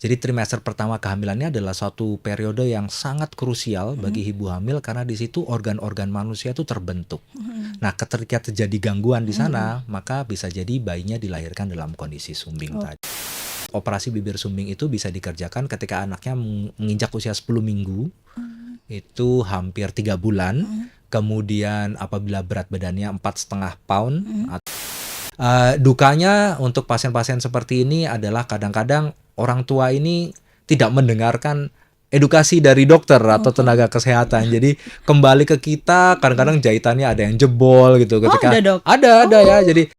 Jadi trimester pertama kehamilannya adalah suatu periode yang sangat krusial bagi ibu hamil karena di situ organ-organ manusia itu terbentuk. Nah, ketika terjadi gangguan di sana, maka bisa jadi bayinya dilahirkan dalam kondisi sumbing tadi. Operasi bibir sumbing itu bisa dikerjakan ketika anaknya menginjak usia 10 minggu, itu hampir 3 bulan. Kemudian apabila berat badannya 4,5 pound. Dukanya untuk pasien-pasien seperti ini adalah kadang-kadang orang tua ini tidak mendengarkan edukasi dari dokter atau tenaga kesehatan. Jadi kembali ke kita, kadang-kadang jahitannya ada yang jebol gitu ketika ada, Dok? ada ya. Jadi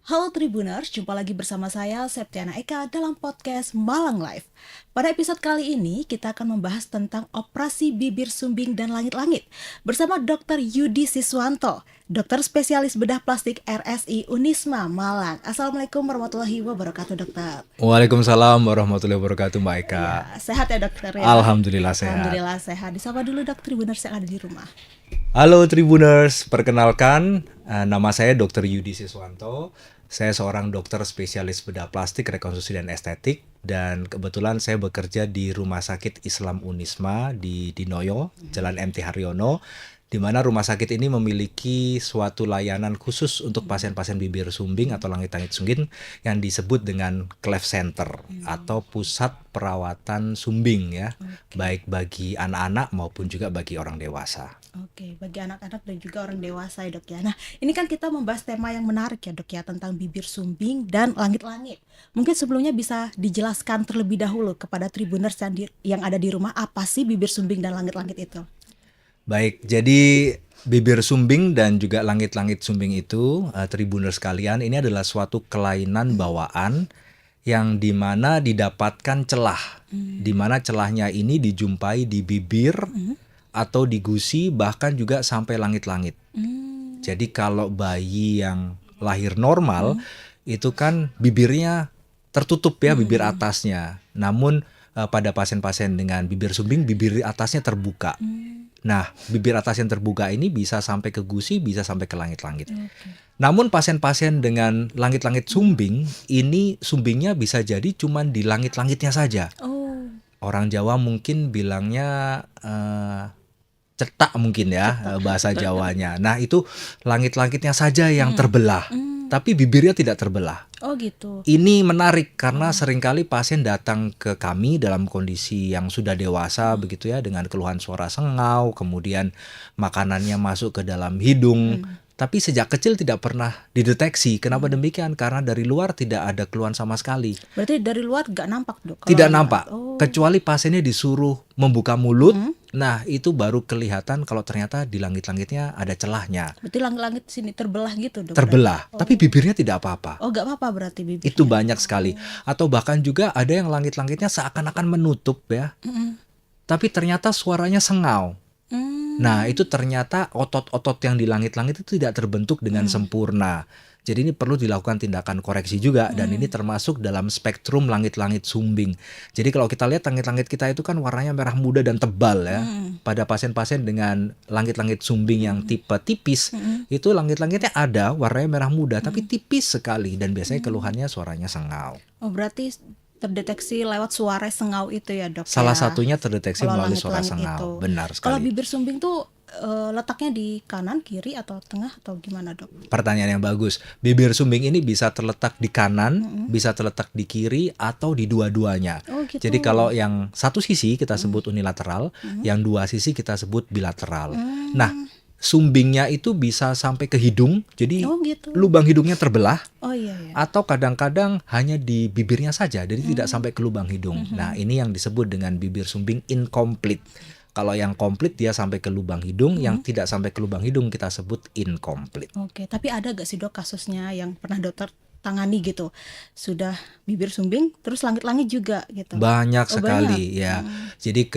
Halo Tribuners, jumpa lagi bersama saya Septiana Eka dalam podcast Malang Live. Pada episode kali ini kita akan membahas tentang operasi bibir sumbing dan langit-langit bersama Dr. Yudi Siswanto, dokter spesialis bedah plastik RSI Unisma Malang. Assalamualaikum warahmatullahi wabarakatuh, dokter. Waalaikumsalam warahmatullahi wabarakatuh, Mbak Eka. Ya, sehat ya dokter ya? Alhamdulillah sehat. Alhamdulillah sehat. Disapa dulu dok Tribuners yang ada di rumah. Halo Tribuners, perkenalkan nama saya Dr. Yudi Siswanto. Saya seorang dokter spesialis bedah plastik, rekonstruksi dan estetik, dan kebetulan saya bekerja di Rumah Sakit Islam Unisma di Dinoyo, Jalan MT Haryono, di mana rumah sakit ini memiliki suatu layanan khusus untuk pasien-pasien bibir sumbing atau langit-langit sumbing yang disebut dengan cleft center atau pusat perawatan sumbing ya, baik bagi anak-anak maupun juga bagi orang dewasa. Oke, bagi anak-anak dan juga orang dewasa ya dok ya. Nah, ini kan kita membahas tema yang menarik ya dok ya, tentang bibir sumbing dan langit-langit. Mungkin sebelumnya bisa dijelaskan terlebih dahulu kepada Tribuners yang ada di rumah, apa sih bibir sumbing dan langit-langit itu? Baik, jadi bibir sumbing dan juga langit-langit sumbing itu, Tribuners sekalian, ini adalah suatu kelainan bawaan yang dimana didapatkan celah, dimana celahnya ini dijumpai di bibir atau di gusi, bahkan juga sampai langit-langit. Jadi kalau bayi yang lahir normal itu kan bibirnya tertutup ya, bibir atasnya. Namun pada pasien-pasien dengan bibir sumbing, bibir atasnya terbuka. Nah, bibir atas yang terbuka ini bisa sampai ke gusi, bisa sampai ke langit-langit. Namun pasien-pasien dengan langit-langit sumbing, ini sumbingnya bisa jadi cuma di langit-langitnya saja. Orang Jawa mungkin bilangnya cetak mungkin ya, bahasa Jawanya. Nah, itu langit-langitnya saja yang terbelah, tapi bibirnya tidak terbelah. Oh gitu. Ini menarik karena seringkali pasien datang ke kami dalam kondisi yang sudah dewasa begitu ya, dengan keluhan suara sengau, kemudian makanannya masuk ke dalam hidung, tapi sejak kecil tidak pernah dideteksi. Kenapa demikian? Karena dari luar tidak ada keluhan sama sekali. Berarti dari luar nggak nampak dok? Tidak nampak, kecuali pasiennya disuruh membuka mulut. Nah, itu baru kelihatan kalau ternyata di langit-langitnya ada celahnya. Berarti langit-langit sini terbelah gitu dok? Terbelah, tapi bibirnya tidak apa-apa. Oh, nggak apa-apa berarti bibirnya. Itu banyak sekali. Atau bahkan juga ada yang langit-langitnya seakan-akan menutup ya, tapi ternyata suaranya sengau. Nah, itu ternyata otot-otot yang di langit-langit itu tidak terbentuk dengan sempurna. Jadi ini perlu dilakukan tindakan koreksi juga, dan ini termasuk dalam spektrum langit-langit sumbing. Jadi kalau kita lihat langit-langit kita itu kan warnanya merah muda dan tebal ya. Pada pasien-pasien dengan langit-langit sumbing yang tipe tipis, itu langit-langitnya ada warnanya merah muda tapi tipis sekali, dan biasanya keluhannya suaranya sengau. Oh, berarti terdeteksi lewat suara sengau itu ya dok? Salah ya? satunya terdeteksi Kalau melalui suara langit-langit sengau. itu. Benar Kalau sekali. bibir sumbing tuh letaknya di kanan, kiri, atau tengah, atau gimana dok? Pertanyaan yang bagus. Bibir sumbing ini bisa terletak di kanan, bisa terletak di kiri, atau di dua-duanya. Oh gitu. Jadi kalau yang satu sisi kita sebut unilateral, yang dua sisi kita sebut bilateral. Nah, sumbingnya itu bisa sampai ke hidung, jadi Oh gitu. lubang hidungnya terbelah. Oh iya ya. Atau kadang-kadang hanya di bibirnya saja, jadi tidak sampai ke lubang hidung. Nah, ini yang disebut dengan bibir sumbing incomplete. Kalau yang komplit dia sampai ke lubang hidung, yang tidak sampai ke lubang hidung kita sebut incomplete. Oke, tapi ada gak sih dok kasusnya yang pernah dokter tangani gitu? Sudah bibir sumbing, terus langit-langit juga gitu. Banyak Oh, banyak. sekali ya. Jadi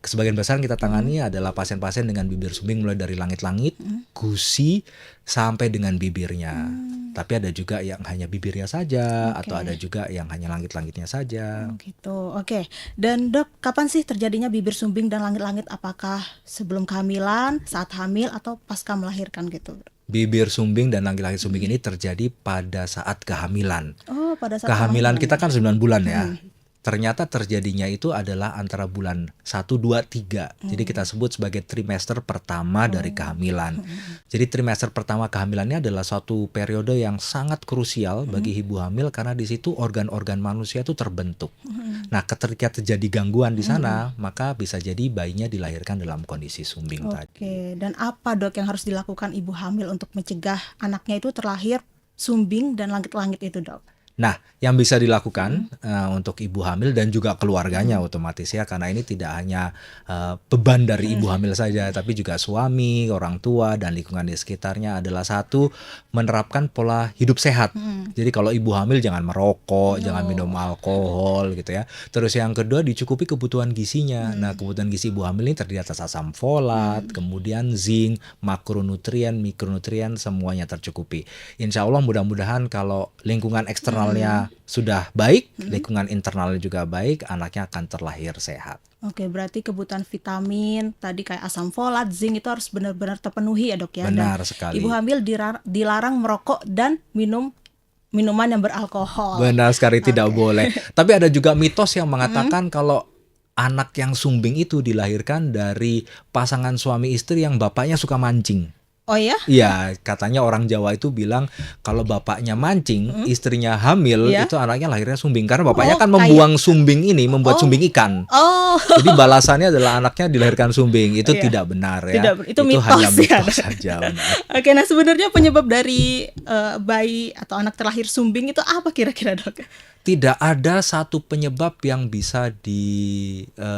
sebagian besar kita tangani adalah pasien-pasien dengan bibir sumbing mulai dari langit-langit, gusi sampai dengan bibirnya. Tapi ada juga yang hanya bibirnya saja atau ada Oke. juga yang hanya langit-langitnya saja. Oh gitu. Oke. Dan Dok, kapan sih terjadinya bibir sumbing dan langit-langit? Apakah sebelum kehamilan, saat hamil, atau pasca melahirkan gitu? Bibir sumbing dan langit-langit sumbing ini terjadi pada saat kehamilan. Oh, pada saat Kehamilan kelahiran kita ya. kan 9 bulan ya. Ternyata terjadinya itu adalah antara bulan 1, 2, 3. Jadi kita sebut sebagai trimester pertama dari kehamilan. Jadi trimester pertama kehamilannya adalah suatu periode yang sangat krusial bagi ibu hamil karena di situ organ-organ manusia itu terbentuk. Nah, ketika terjadi gangguan di sana, maka bisa jadi bayinya dilahirkan dalam kondisi sumbing tadi. Oke. Dan apa Dok yang harus dilakukan ibu hamil untuk mencegah anaknya itu terlahir sumbing dan langit-langit itu, Dok? Nah, yang bisa dilakukan untuk ibu hamil dan juga keluarganya otomatis ya, karena ini tidak hanya beban dari ibu hamil saja, tapi juga suami, orang tua, dan lingkungan di sekitarnya adalah satu, menerapkan pola hidup sehat. Jadi kalau ibu hamil jangan merokok, jangan minum alkohol gitu ya. Terus yang kedua dicukupi kebutuhan gizinya. Nah, kebutuhan gizi ibu hamil ini terdiri atas asam folat, kemudian zinc, makronutrien, mikronutrien, semuanya tercukupi. Insya Allah mudah-mudahan kalau lingkungan eksternalnya sudah baik, lingkungan internalnya juga baik, anaknya akan terlahir sehat. Oke, berarti kebutuhan vitamin tadi kayak asam folat, zinc itu harus benar-benar terpenuhi ya, Dok ya. Benar Dan sekali. ibu hamil dilarang merokok dan minum minuman yang beralkohol. Benar sekali, tidak boleh. Tapi ada juga mitos yang mengatakan kalau anak yang sumbing itu dilahirkan dari pasangan suami istri yang bapaknya suka mancing. Oh ya? Iya, katanya orang Jawa itu bilang kalau bapaknya mancing, istrinya hamil, Iya. itu anaknya lahirnya sumbing. Karena bapaknya Oh, kan kayak- membuang sumbing ini, membuat sumbing ikan. Oh. Jadi balasannya adalah anaknya dilahirkan sumbing. Itu Iya. tidak benar ya. Tidak, itu mitos hanya ya. mitos saja. Benar. Oke, nah sebenarnya penyebab dari bayi atau anak terlahir sumbing itu apa kira-kira, Dok? Tidak ada satu penyebab yang bisa disalahkan.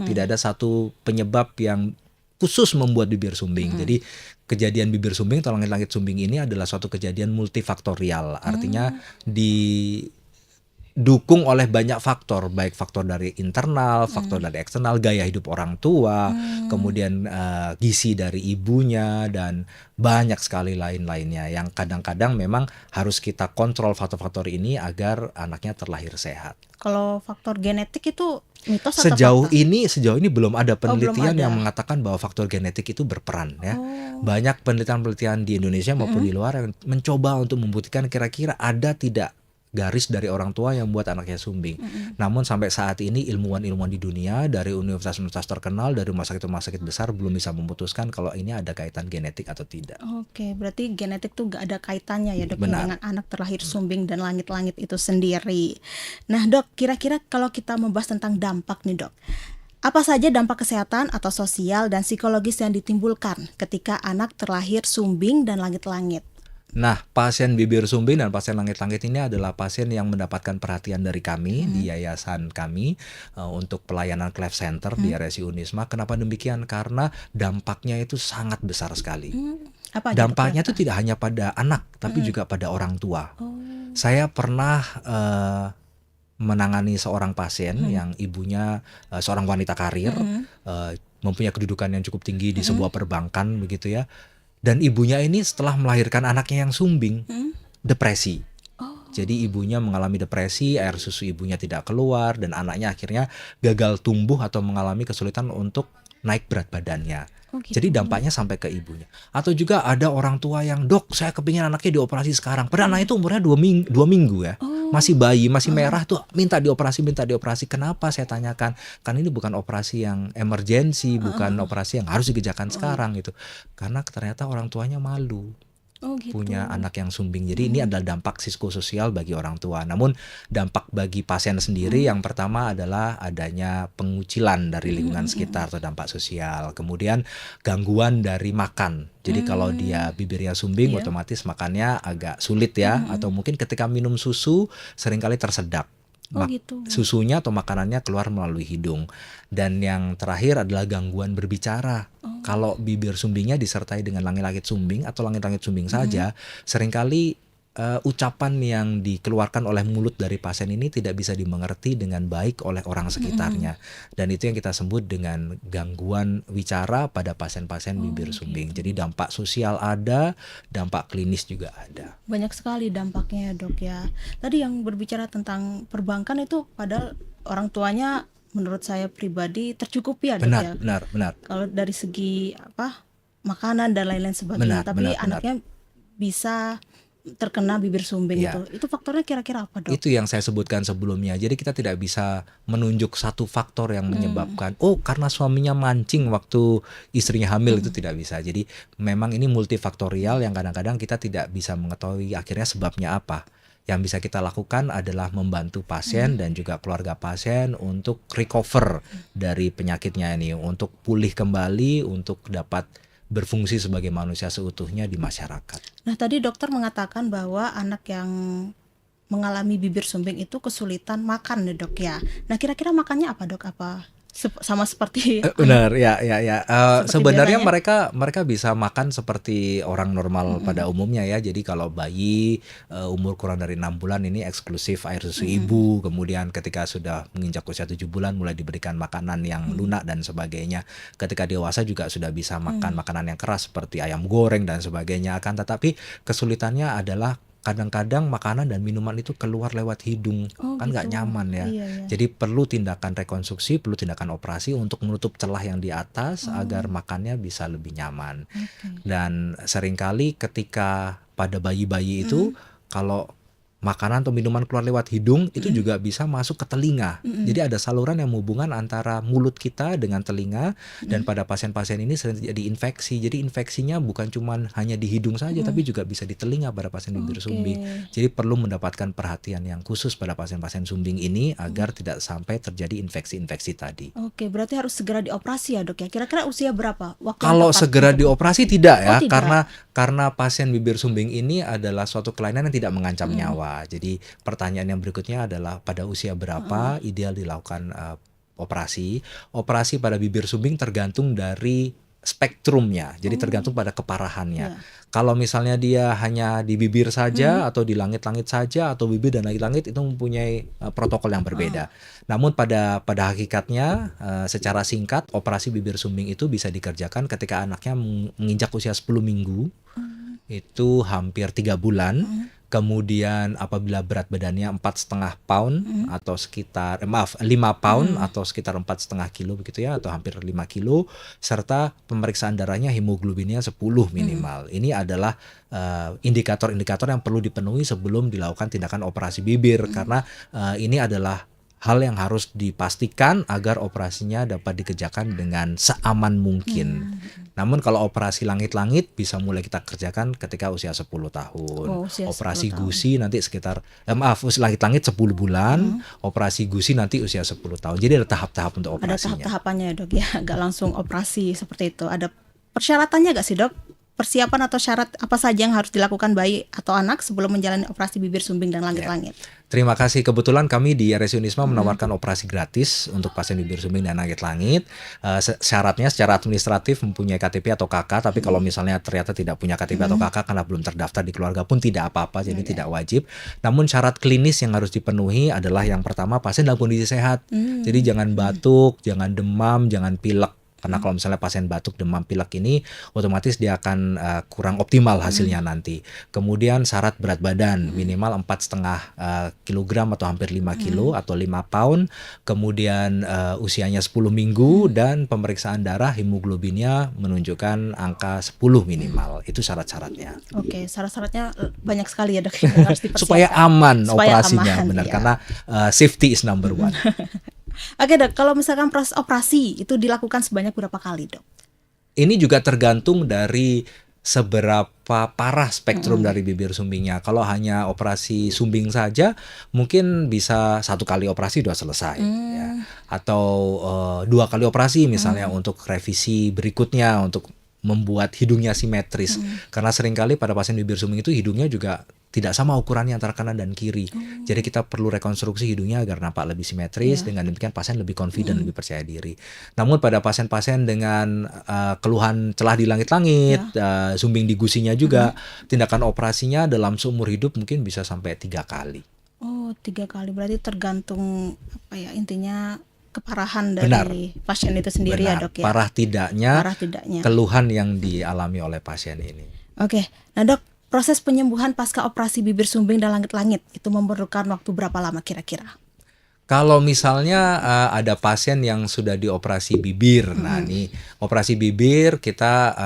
Tidak ada satu penyebab yang khusus membuat bibir sumbing. Jadi kejadian bibir sumbing atau langit-langit sumbing ini adalah suatu kejadian multifaktorial. Artinya didukung oleh banyak faktor, baik faktor dari internal, faktor dari eksternal, gaya hidup orang tua, kemudian gizi dari ibunya, dan banyak sekali lain-lainnya yang kadang-kadang memang harus kita kontrol faktor-faktor ini agar anaknya terlahir sehat. Kalau faktor genetik itu mitos atau Sejauh fakta? ini belum ada belum penelitian ada. yang mengatakan bahwa faktor genetik itu berperan ya. Oh. Banyak penelitian-penelitian di Indonesia maupun di luar yang mencoba untuk membuktikan kira-kira ada tidak garis dari orang tua yang membuat anaknya sumbing. Namun sampai saat ini ilmuwan-ilmuwan di dunia dari universitas-universitas terkenal, dari rumah sakit-rumah sakit besar belum bisa memutuskan kalau ini ada kaitan genetik atau tidak. Oke, berarti genetik tuh gak ada kaitannya ya, Dok, ya, Benar. dengan anak terlahir sumbing dan langit-langit itu sendiri. Nah, Dok, kira-kira kalau kita membahas tentang dampak nih, Dok, apa saja dampak kesehatan atau sosial dan psikologis yang ditimbulkan ketika anak terlahir sumbing dan langit-langit? Nah, pasien bibir sumbing dan pasien langit-langit ini adalah pasien yang mendapatkan perhatian dari kami di yayasan kami untuk pelayanan Cleft Center di RSI Unisma. Kenapa demikian? Karena dampaknya itu sangat besar sekali. Apa aja, Dok, Dampaknya ya? itu tidak hanya pada anak, tapi juga pada orang tua. Oh. Saya pernah menangani seorang pasien yang ibunya seorang wanita karir, mempunyai kedudukan yang cukup tinggi di sebuah perbankan begitu ya. Dan ibunya ini setelah melahirkan anaknya yang sumbing, depresi. Jadi ibunya mengalami depresi, air susu ibunya tidak keluar, dan anaknya akhirnya gagal tumbuh atau mengalami kesulitan untuk naik berat badannya. Oh, gitu. Jadi dampaknya sampai ke ibunya. Atau juga ada orang tua yang, "Dok, saya kepingin anaknya dioperasi sekarang." Padahal anaknya itu umurnya 2 minggu ya. Masih bayi, masih merah tuh, minta dioperasi. Kenapa saya tanyakan? Kan ini bukan operasi yang emergensi, bukan operasi yang harus dikerjakan sekarang gitu. Karena ternyata orang tuanya malu Oh, gitu. punya anak yang sumbing. Jadi ini adalah dampak psikososial bagi orang tua. Namun dampak bagi pasien sendiri yang pertama adalah adanya pengucilan dari lingkungan sekitar atau dampak sosial. Kemudian gangguan dari makan. Jadi kalau dia bibirnya sumbing, Iya. otomatis makannya agak sulit ya. Atau mungkin ketika minum susu seringkali tersedak. Oh, gitu. Susunya atau makanannya keluar melalui hidung. Dan yang terakhir adalah gangguan berbicara. Kalau bibir sumbingnya disertai dengan langit-langit sumbing atau langit-langit sumbing saja, seringkali ucapan yang dikeluarkan oleh mulut dari pasien ini tidak bisa dimengerti dengan baik oleh orang sekitarnya. Dan itu yang kita sebut dengan gangguan wicara pada pasien-pasien bibir sumbing. Jadi dampak sosial ada, dampak klinis juga ada. Banyak sekali dampaknya ya, Dok ya. Tadi yang berbicara tentang perbankan itu padahal orang tuanya menurut saya pribadi tercukupi ya, Dok ya. Benar. Kalau dari segi makanan dan lain-lain sebagainya, tapi Benar. anaknya bisa terkena bibir sumbing Iya. itu faktornya kira-kira apa, Dok? Itu yang saya sebutkan sebelumnya. Jadi kita tidak bisa menunjuk satu faktor yang menyebabkan, karena suaminya mancing waktu istrinya hamil, itu tidak bisa. Jadi memang ini multifaktorial yang kadang-kadang kita tidak bisa mengetahui akhirnya sebabnya apa. Yang bisa kita lakukan adalah membantu pasien dan juga keluarga pasien untuk recover dari penyakitnya ini, untuk pulih kembali, untuk dapat berfungsi sebagai manusia seutuhnya di masyarakat. Nah, tadi dokter mengatakan bahwa anak yang mengalami bibir sumbing itu kesulitan makan ya, Dok ya. Nah, kira-kira makannya apa, Dok? Apa sama seperti Benar, ya. Seperti Sebenarnya biasanya? mereka bisa makan seperti orang normal pada umumnya ya. Jadi kalau bayi umur kurang dari 6 bulan ini eksklusif air susu ibu. Kemudian ketika sudah menginjak usia 7 bulan mulai diberikan makanan yang lunak dan sebagainya. Ketika dewasa juga sudah bisa makan makanan yang keras seperti ayam goreng dan sebagainya. Akan tetapi kesulitannya adalah kadang-kadang makanan dan minuman itu keluar lewat hidung, kan nggak gitu. nyaman ya. Iya. Jadi perlu tindakan rekonstruksi, perlu tindakan operasi untuk menutup celah yang di atas agar makannya bisa lebih nyaman. Dan seringkali ketika pada bayi-bayi itu kalau makanan atau minuman keluar lewat hidung itu juga bisa masuk ke telinga. Jadi ada saluran yang menghubungkan antara mulut kita dengan telinga, dan pada pasien-pasien ini sering terjadi infeksi. Jadi infeksinya bukan cuma hanya di hidung saja tapi juga bisa di telinga pada pasien bibir sumbing. Jadi perlu mendapatkan perhatian yang khusus pada pasien-pasien sumbing ini agar tidak sampai terjadi infeksi-infeksi tadi. Oke, berarti harus segera dioperasi ya, Dok ya. Kira-kira usia berapa waktu yang Kalau tepat segera untuk- dioperasi tidak ya, tidak. karena pasien bibir sumbing ini adalah suatu kelainan yang tidak mengancam nyawa. Jadi pertanyaan yang berikutnya adalah pada usia berapa ideal dilakukan operasi. Operasi pada bibir sumbing tergantung dari spektrumnya, jadi tergantung pada keparahannya. Kalau misalnya dia hanya di bibir saja atau di langit-langit saja atau bibir dan langit-langit, itu mempunyai protokol yang berbeda. Namun pada hakikatnya secara singkat operasi bibir sumbing itu bisa dikerjakan ketika anaknya menginjak usia 10 minggu, itu hampir 3 bulan. Kemudian apabila berat badannya 4,5 pound atau sekitar 5 pound atau sekitar 4,5 kilo begitu ya, atau hampir 5 kilo, serta pemeriksaan darahnya hemoglobinnya 10 minimal. Ini adalah indikator-indikator yang perlu dipenuhi sebelum dilakukan tindakan operasi bibir, karena ini adalah hal yang harus dipastikan agar operasinya dapat dikerjakan dengan seaman mungkin. Namun kalau operasi langit-langit bisa mulai kita kerjakan ketika usia 10 tahun. Usia 10 Operasi tahun. gusi nanti sekitar langit-langit 10 bulan, operasi gusi nanti usia 10 tahun. Jadi ada tahap-tahap untuk Ada operasinya. tahap-tahapannya ya, Dok ya. Nggak langsung operasi seperti itu. Ada persyaratannya nggak sih, Dok? Persiapan atau syarat apa saja yang harus dilakukan bayi atau anak sebelum menjalani operasi bibir sumbing dan langit-langit? Terima kasih. Kebetulan kami di RSU Unisma menawarkan operasi gratis untuk pasien bibir sumbing dan langit-langit. Syaratnya secara administratif mempunyai KTP atau KK, tapi kalau misalnya ternyata tidak punya KTP atau KK karena belum terdaftar di keluarga pun tidak apa-apa, jadi tidak wajib. Namun syarat klinis yang harus dipenuhi adalah yang pertama, pasien dalam kondisi sehat. Jadi jangan batuk, jangan demam, jangan pilek. Karena kalau misalnya pasien batuk, demam, pilek ini otomatis dia akan kurang optimal hasilnya nanti. Kemudian syarat berat badan minimal 4,5 kilogram atau hampir 5 kilo atau 5 pound. Kemudian usianya 10 minggu dan pemeriksaan darah hemoglobinnya menunjukkan angka 10 minimal. Itu syarat-syaratnya. Oke, syarat-syaratnya banyak sekali ya, Dok, yang harus dipersiapkan. Supaya aman Supaya operasinya, aman, benar. ya. Karena safety is number one. Oke, Dok, kalau misalkan proses operasi itu dilakukan sebanyak berapa kali, Dok? Ini juga tergantung dari seberapa parah spektrum dari bibir sumbingnya. Kalau hanya operasi sumbing saja, mungkin bisa 1 kali operasi sudah selesai. Ya. Atau 2 kali operasi misalnya untuk revisi berikutnya, untuk membuat hidungnya simetris. Karena seringkali pada pasien bibir sumbing itu hidungnya juga tidak sama ukurannya antara kanan dan kiri. Jadi kita perlu rekonstruksi hidungnya agar nampak lebih simetris. Iya. Dengan demikian pasien lebih confident, lebih percaya diri. Namun pada pasien-pasien dengan keluhan celah di langit-langit, sumbing di gusinya juga, tindakan operasinya dalam seumur hidup mungkin bisa sampai 3 kali. Oh, 3 kali. Berarti tergantung apa ya, intinya keparahan Benar. dari pasien itu sendiri ya, Benar. Dok ya. Parah tidaknya Parah tidaknya. keluhan yang dialami oleh pasien ini. Oke. Nah, Dok, proses penyembuhan pasca operasi bibir sumbing dan langit-langit itu memerlukan waktu berapa lama kira-kira? Kalau misalnya ada pasien yang sudah dioperasi bibir, nah nih operasi bibir kita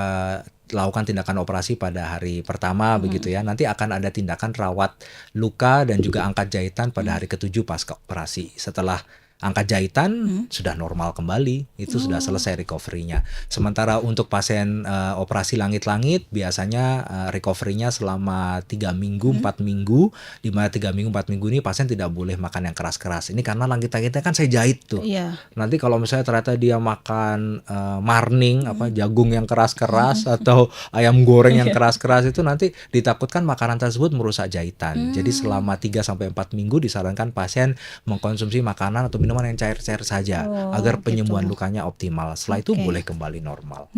lakukan tindakan operasi pada hari pertama begitu ya. Nanti akan ada tindakan rawat luka dan juga angkat jahitan pada hari ke-7 pasca operasi. Setelah angkat jahitan sudah normal kembali, itu sudah selesai recovery-nya. Sementara untuk pasien operasi langit-langit biasanya recovery-nya selama 3 minggu, 4 minggu, di mana 3 minggu, 4 minggu ini pasien tidak boleh makan yang keras-keras. Ini karena langit-langitnya kan saya jahit tuh. Iya. Nanti kalau misalnya ternyata dia makan marning, jagung yang keras-keras atau ayam goreng yang keras-keras, itu nanti ditakutkan makanan tersebut merusak jahitan. Jadi selama 3-4 minggu disarankan pasien mengkonsumsi makanan atau minuman yang cair-cair saja agar penyembuhan lukanya optimal. Setelah itu boleh kembali normal.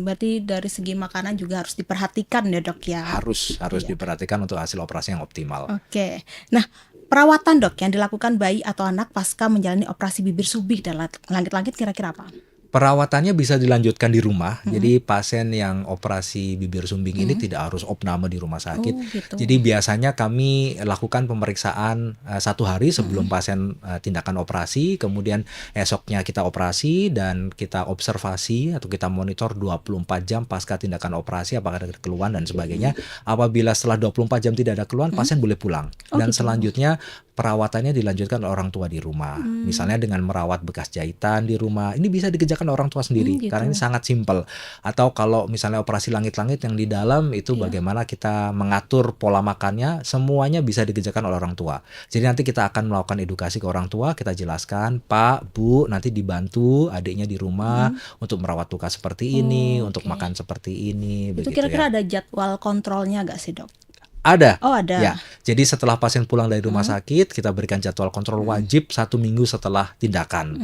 Berarti dari segi makanan juga harus diperhatikan ya, Dok ya. Harus diperhatikan untuk hasil operasi yang optimal. Oke. Nah, perawatan, Dok, yang dilakukan bayi atau anak pasca menjalani operasi bibir sumbing dan langit-langit kira-kira apa? Perawatannya bisa dilanjutkan di rumah. Jadi pasien yang operasi bibir sumbing ini tidak harus opname di rumah sakit. Gitu. Jadi biasanya kami lakukan pemeriksaan 1 hari sebelum pasien tindakan operasi, kemudian esoknya kita operasi dan kita observasi atau kita monitor 24 jam pasca tindakan operasi apakah ada keluhan dan sebagainya. Apabila setelah 24 jam tidak ada keluhan, pasien boleh pulang. Dan selanjutnya perawatannya dilanjutkan oleh orang tua di rumah. Misalnya dengan merawat bekas jahitan di rumah. Ini bisa dikerjakan orang tua sendiri karena ini sangat simpel. Atau kalau misalnya operasi langit-langit yang di dalam itu bagaimana kita mengatur pola makannya, semuanya bisa dikerjakan oleh orang tua. Jadi nanti kita akan melakukan edukasi ke orang tua, kita jelaskan, Pak, Bu, nanti dibantu adiknya di rumah untuk merawat luka seperti ini, untuk makan seperti ini. Itu begitu kira-kira ya. ada jadwal kontrolnya nggak sih, Dok? Ada. Oh, ada. Ya, jadi setelah pasien pulang dari rumah sakit, kita berikan jadwal kontrol wajib 1 minggu setelah tindakan.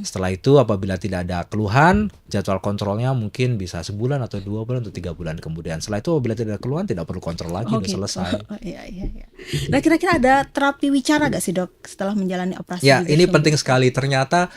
Setelah itu apabila tidak ada keluhan, jadwal kontrolnya mungkin bisa sebulan atau 2 bulan atau 3 bulan kemudian. Setelah itu apabila tidak ada keluhan, tidak perlu kontrol lagi, udah selesai. Iya. Nah, kira-kira ada terapi wicara nggak sih, Dok, setelah menjalani operasi Ya, bibir ini sumbing? penting sekali. Ternyata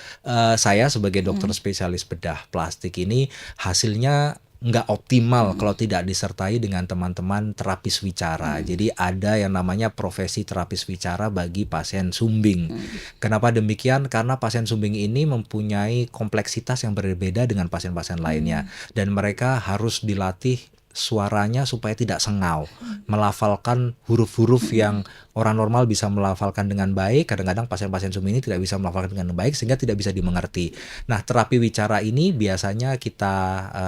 saya sebagai dokter spesialis bedah plastik ini hasilnya nggak optimal kalau tidak disertai dengan teman-teman terapis wicara. Jadi ada yang namanya profesi terapis wicara bagi pasien sumbing. Kenapa demikian? Karena pasien sumbing ini mempunyai kompleksitas yang berbeda dengan pasien-pasien lainnya. Dan mereka harus dilatih suaranya supaya tidak sengau, melafalkan huruf-huruf yang orang normal bisa melafalkan dengan baik. Kadang-kadang pasien-pasien sumbing ini tidak bisa melafalkan dengan baik sehingga tidak bisa dimengerti. Nah, terapi wicara ini biasanya kita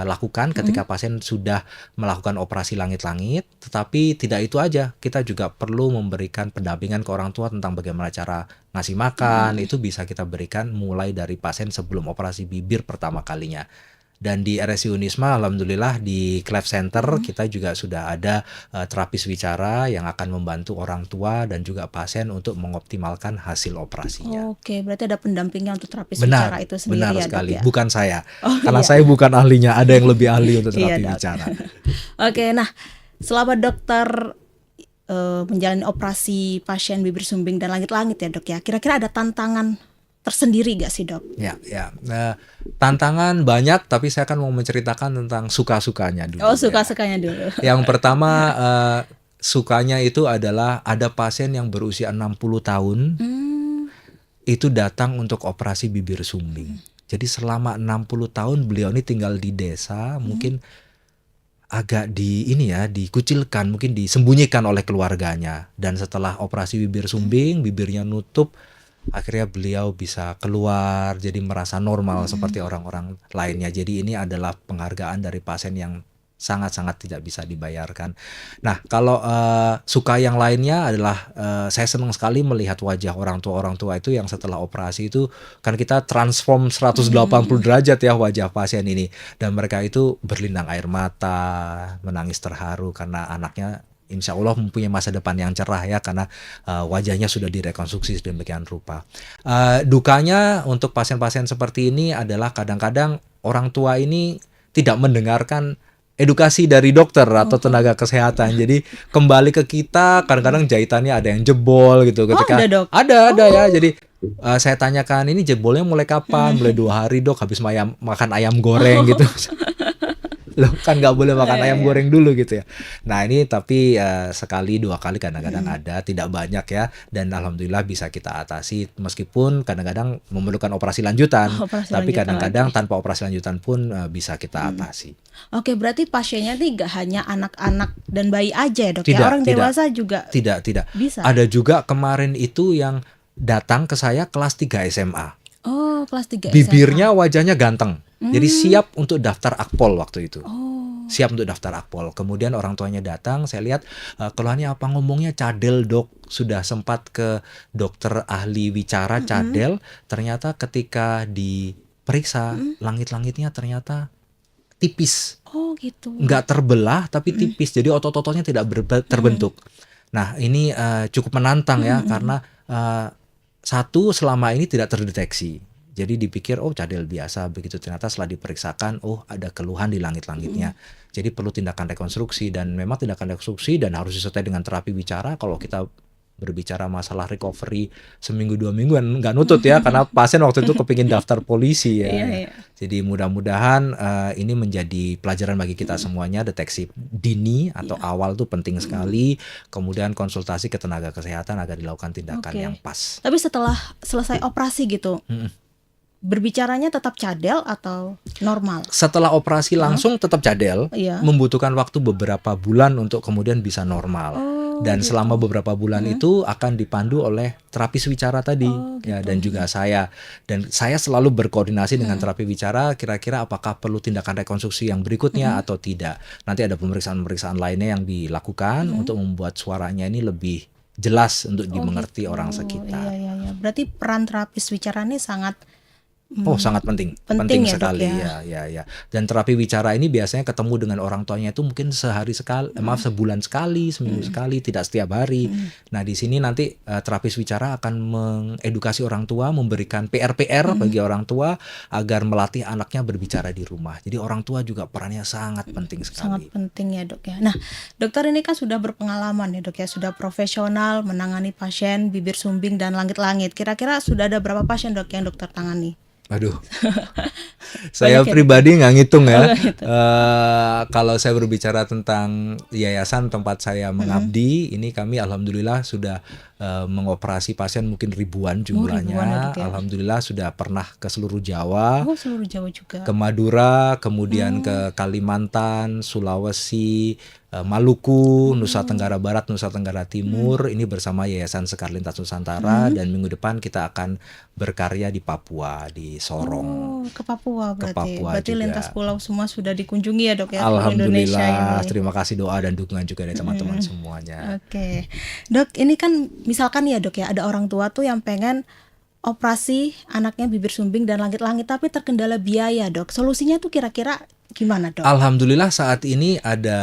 lakukan ketika pasien sudah melakukan operasi langit-langit. Tetapi tidak itu aja, kita juga perlu memberikan pendampingan ke orang tua tentang bagaimana cara ngasih makan. Itu bisa kita berikan mulai dari pasien sebelum operasi bibir pertama kalinya. Dan di RSI Unisma, alhamdulillah di Cleft Center kita juga sudah ada terapis wicara yang akan membantu orang tua dan juga pasien untuk mengoptimalkan hasil operasinya. Oke, berarti ada pendampingnya untuk terapis wicara itu sendiri benar ya, Dok, sekali. ya? Bukan saya, Oh, karena iya. saya bukan ahlinya. Ada yang lebih ahli untuk Iya, terapi Dok. wicara. Oke, nah, selama dokter menjalani operasi pasien bibir sumbing dan langit-langit ya, Dok ya, kira-kira ada tantangan tersendiri gak sih, Dok? Ya. Tantangan banyak, tapi saya akan mau menceritakan tentang suka-sukanya dulu. Oh, ya. suka-sukanya dulu. Yang pertama sukanya itu adalah ada pasien yang berusia 60 tahun itu datang untuk operasi bibir sumbing. Jadi selama 60 tahun beliau ini tinggal di desa, mungkin agak dikucilkan, mungkin disembunyikan oleh keluarganya. Dan setelah operasi bibir sumbing, bibirnya nutup, akhirnya beliau bisa keluar, jadi merasa normal seperti orang-orang lainnya. Jadi ini adalah penghargaan dari pasien yang sangat-sangat tidak bisa dibayarkan. Nah, kalau suka yang lainnya adalah saya senang sekali melihat wajah orang tua itu yang setelah operasi itu kan kita transform 180 derajat ya wajah pasien ini, dan mereka itu berlinang air mata, menangis terharu karena anaknya insya Allah mempunyai masa depan yang cerah ya, karena wajahnya sudah direkonstruksi sedemikian rupa. Dukanya untuk pasien-pasien seperti ini adalah kadang-kadang orang tua ini tidak mendengarkan edukasi dari dokter atau tenaga kesehatan. Jadi kembali ke kita, kadang-kadang jahitannya ada yang jebol gitu. Ketika ada, Dok? ada ya. Jadi saya tanyakan, ini jebolnya mulai kapan? Mulai 2 hari dok, habis makan ayam goreng gitu. Loh kan nggak boleh makan ayam goreng dulu gitu ya. Nah ini tapi sekali 2 kali kadang-kadang ada, tidak banyak ya, dan alhamdulillah bisa kita atasi meskipun kadang-kadang memerlukan operasi lanjutan. Tapi kadang-kadang tanpa operasi lanjutan pun bisa kita atasi. Oke, berarti pasiennya nih nggak hanya anak-anak dan bayi aja ya dok, ya orang dewasa juga tidak bisa. Ada juga kemarin itu yang datang ke saya kelas 3 SMA. Oh, kelas 3 Bibirnya, SMA. wajahnya ganteng. Jadi siap untuk daftar Akpol waktu itu. Oh. Siap untuk daftar Akpol. Kemudian orang tuanya datang, saya lihat keluhannya apa, ngomongnya cadel dok. Sudah sempat ke dokter ahli wicara cadel. Ternyata ketika diperiksa, langit-langitnya ternyata tipis. Oh gitu. Nggak terbelah tapi tipis. Jadi otot-ototnya tidak terbentuk. Nah ini cukup menantang ya, karena satu, selama ini tidak terdeteksi. Jadi dipikir oh cadel biasa, begitu ternyata setelah diperiksakan oh ada keluhan di langit-langitnya. Jadi perlu tindakan rekonstruksi, dan memang tindakan rekonstruksi dan harus disertai dengan terapi bicara. Kalau kita berbicara masalah recovery seminggu 2 mingguan nggak nutut ya, karena pasien waktu itu kepingin daftar polisi ya. Iya. Jadi mudah-mudahan ini menjadi pelajaran bagi kita semuanya. Deteksi dini atau awal itu penting sekali. Kemudian konsultasi ke tenaga kesehatan agar dilakukan tindakan yang pas. Tapi setelah selesai operasi gitu, berbicaranya tetap cadel atau normal? Setelah operasi langsung tetap cadel, membutuhkan waktu beberapa bulan untuk kemudian bisa normal. Dan selama beberapa bulan itu akan dipandu oleh terapis wicara tadi ya, dan juga saya. Dan saya selalu berkoordinasi dengan terapi wicara, kira-kira apakah perlu tindakan rekonstruksi yang berikutnya atau tidak. Nanti ada pemeriksaan-pemeriksaan lainnya yang dilakukan untuk membuat suaranya ini lebih jelas untuk dimengerti orang sekitar. Iya. Berarti peran terapis wicara ini sangat sangat penting ya, sekali dok, ya. Dan terapi wicara ini biasanya ketemu dengan orang tuanya itu mungkin sebulan sekali, seminggu sekali, tidak setiap hari. Nah di sini nanti terapis wicara akan mengedukasi orang tua, memberikan PR bagi orang tua agar melatih anaknya berbicara di rumah. Jadi orang tua juga perannya sangat penting sekali. Sangat penting ya dok ya. Nah dokter ini kan sudah berpengalaman ya dok ya, sudah profesional menangani pasien bibir sumbing dan langit-langit. Kira-kira sudah ada berapa pasien dok yang dokter tangani? Aduh, saya pribadi nggak ngitung ya. Kalau saya berbicara tentang yayasan tempat saya mengabdi, ini kami alhamdulillah sudah mengoperasi pasien mungkin ribuan jumlahnya. Alhamdulillah sudah pernah ke seluruh Jawa, seluruh Jawa juga, ke Madura, kemudian ke Kalimantan, Sulawesi, Maluku, Nusa Tenggara Barat, Nusa Tenggara Timur. Ini bersama Yayasan Sekar Lintas Nusantara. Dan minggu depan kita akan berkarya di Papua, di Sorong. Ke Papua berarti. Berarti juga. lintas pulau semua sudah dikunjungi ya dok ya. Alhamdulillah, terima kasih doa dan dukungan juga dari teman-teman semuanya. Oke. Dok, ini kan misalkan ya dok ya, ada orang tua tuh yang pengen operasi anaknya bibir sumbing dan langit-langit tapi terkendala biaya dok. Solusinya tuh kira-kira gimana dok? Alhamdulillah saat ini ada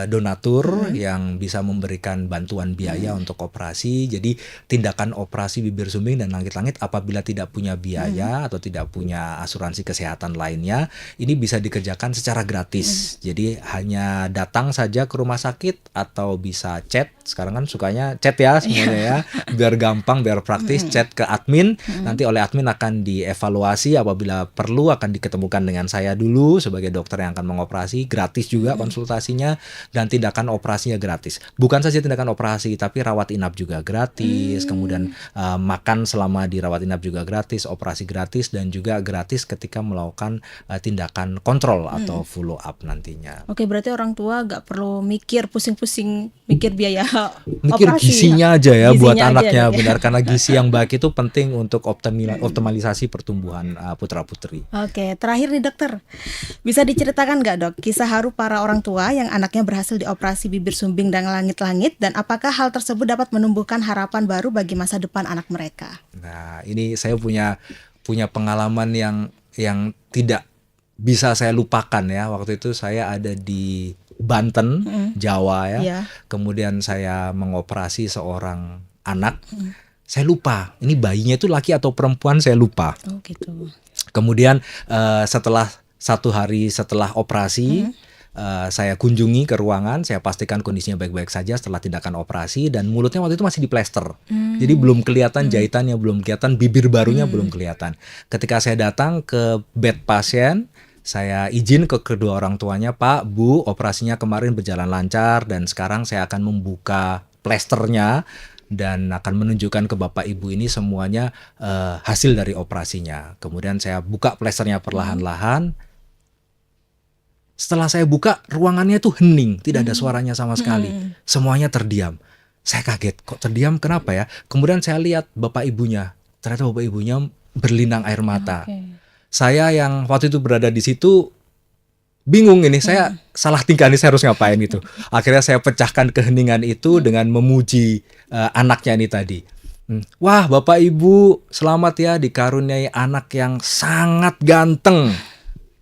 donatur yang bisa memberikan bantuan biaya untuk operasi. Jadi tindakan operasi bibir sumbing dan langit-langit apabila tidak punya biaya atau tidak punya asuransi kesehatan lainnya, ini bisa dikerjakan secara gratis. Jadi hanya datang saja ke rumah sakit atau bisa chat. Sekarang kan sukanya chat ya semuanya ya. Biar gampang, biar praktis, chat ke admin. Nanti oleh admin akan dievaluasi, apabila perlu akan diketemukan dengan saya dulu sebagai dokter yang akan mengoperasi. Gratis juga konsultasinya, dan tindakan operasinya gratis. Bukan saja tindakan operasi, tapi rawat inap juga gratis. Kemudian makan selama di rawat inap juga gratis, operasi gratis, dan juga gratis ketika melakukan tindakan kontrol atau follow up nantinya. Oke, berarti orang tua gak perlu mikir pusing-pusing mikir biaya mikir operasi, gizinya aja ya, buat anaknya, ya. benar, karena gizi yang baik itu penting untuk optimalisasi pertumbuhan putra-putri. Oke, terakhir nih dokter, bisa diceritakan nggak dok kisah haru para orang tua yang anaknya berhasil dioperasi bibir sumbing dan langit-langit, dan apakah hal tersebut dapat menumbuhkan harapan baru bagi masa depan anak mereka? Nah ini saya punya pengalaman yang tidak bisa saya lupakan ya. Waktu itu saya ada di Banten, Jawa ya. Iya. Kemudian saya mengoperasi seorang anak. Saya lupa, ini bayinya itu laki atau perempuan, saya lupa. Oh gitu. Kemudian setelah 1 hari setelah operasi, saya kunjungi ke ruangan, saya pastikan kondisinya baik-baik saja setelah tindakan operasi, dan mulutnya waktu itu masih diplester. Jadi belum kelihatan jahitannya, belum kelihatan, bibir barunya belum kelihatan. Ketika saya datang ke bed pasien, saya izin ke kedua orang tuanya, Pak, Bu, operasinya kemarin berjalan lancar dan sekarang saya akan membuka plesternya dan akan menunjukkan ke Bapak Ibu ini semuanya hasil dari operasinya. Kemudian saya buka plesternya perlahan-lahan. Setelah saya buka, ruangannya tuh hening, tidak ada suaranya sama sekali. Semuanya terdiam. Saya kaget, kok terdiam, kenapa ya? Kemudian saya lihat Bapak Ibunya. Ternyata Bapak Ibunya berlinang air mata. Saya yang waktu itu berada di situ bingung ini, saya salah tingkah nih, saya harus ngapain gitu. Akhirnya saya pecahkan keheningan itu dengan memuji anaknya ini tadi. Wah, Bapak Ibu, selamat ya dikaruniai anak yang sangat ganteng.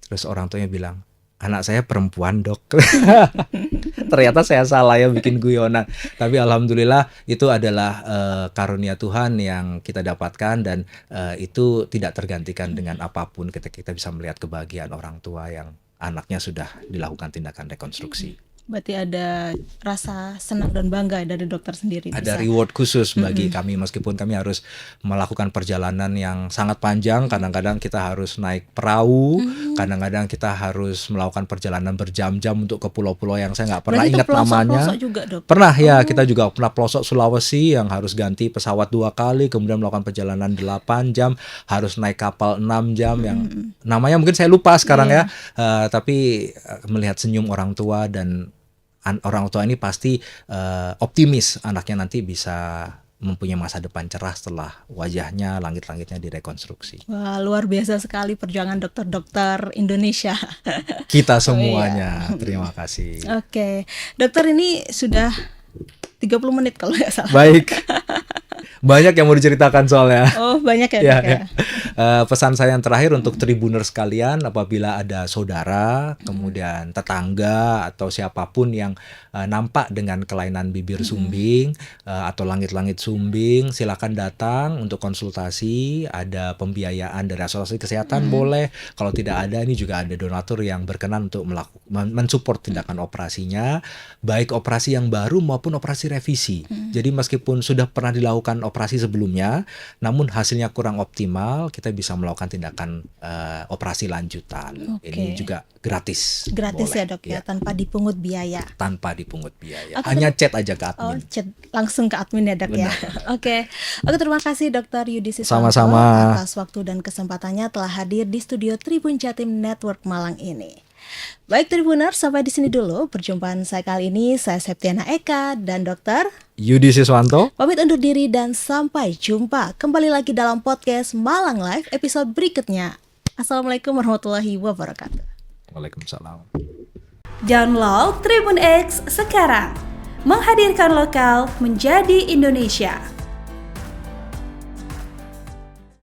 Terus orang tuanya bilang, anak saya perempuan, Dok. Ternyata saya salah ya bikin guyonan. Tapi alhamdulillah itu adalah karunia Tuhan yang kita dapatkan, dan itu tidak tergantikan dengan apapun ketika kita bisa melihat kebahagiaan orang tua yang anaknya sudah dilakukan tindakan rekonstruksi. Berarti ada rasa senang dan bangga dari dokter sendiri. Ada bisa. reward khusus bagi kami, meskipun kami harus melakukan perjalanan yang sangat panjang. Kadang-kadang kita harus naik perahu, kadang-kadang kita harus melakukan perjalanan berjam-jam untuk ke pulau-pulau yang saya nggak pernah Berarti itu ingat namanya. pelosok-pelosok juga, Dok? Pernah ya, kita juga pernah pelosok Sulawesi yang harus ganti pesawat 2 kali, kemudian melakukan perjalanan 8 jam, harus naik kapal 6 jam yang namanya mungkin saya lupa sekarang ya. Tapi melihat senyum orang tua, dan orang tua ini pasti optimis anaknya nanti bisa mempunyai masa depan cerah setelah wajahnya, langit-langitnya direkonstruksi. Wah, luar biasa sekali perjuangan dokter-dokter Indonesia. Kita semuanya, terima kasih. Oke, dokter, ini sudah 30 menit kalau nggak salah. Baik, banyak yang mau diceritakan soalnya. Oh, banyak ya, Ya, Dok ya. pesan saya yang terakhir untuk Tribuners sekalian, apabila ada saudara, kemudian tetangga atau siapapun yang nampak dengan kelainan bibir sumbing atau langit-langit sumbing, silakan datang untuk konsultasi. Ada pembiayaan dari asuransi kesehatan boleh. Kalau tidak ada, ini juga ada donatur yang berkenan untuk mensupport tindakan operasinya, baik operasi yang baru maupun operasi revisi. Jadi meskipun sudah pernah dilakukan operasi sebelumnya, namun hasilnya kurang optimal, kita bisa melakukan tindakan operasi lanjutan. Oke. Ini juga gratis. Gratis Boleh. ya, Dok ya, tanpa dipungut biaya. Tanpa dipungut biaya. Oke, Hanya chat aja ke Oh, admin. chat langsung ke admin ya, Dok ya. Oke, terima kasih Dokter Yudi Siswanto Sama-sama. atas waktu dan kesempatannya telah hadir di studio Tribun Jatim Network Malang ini. Baik Tribuners, sampai di sini dulu perjumpaan saya kali ini. Saya Septiana Eka dan Dokter Yudi Siswanto. pamit undur diri dan sampai jumpa kembali lagi dalam podcast Malang Live episode berikutnya. Assalamualaikum warahmatullahi wabarakatuh. Waalaikumsalam. Download Tribun X sekarang, menghadirkan lokal menjadi Indonesia.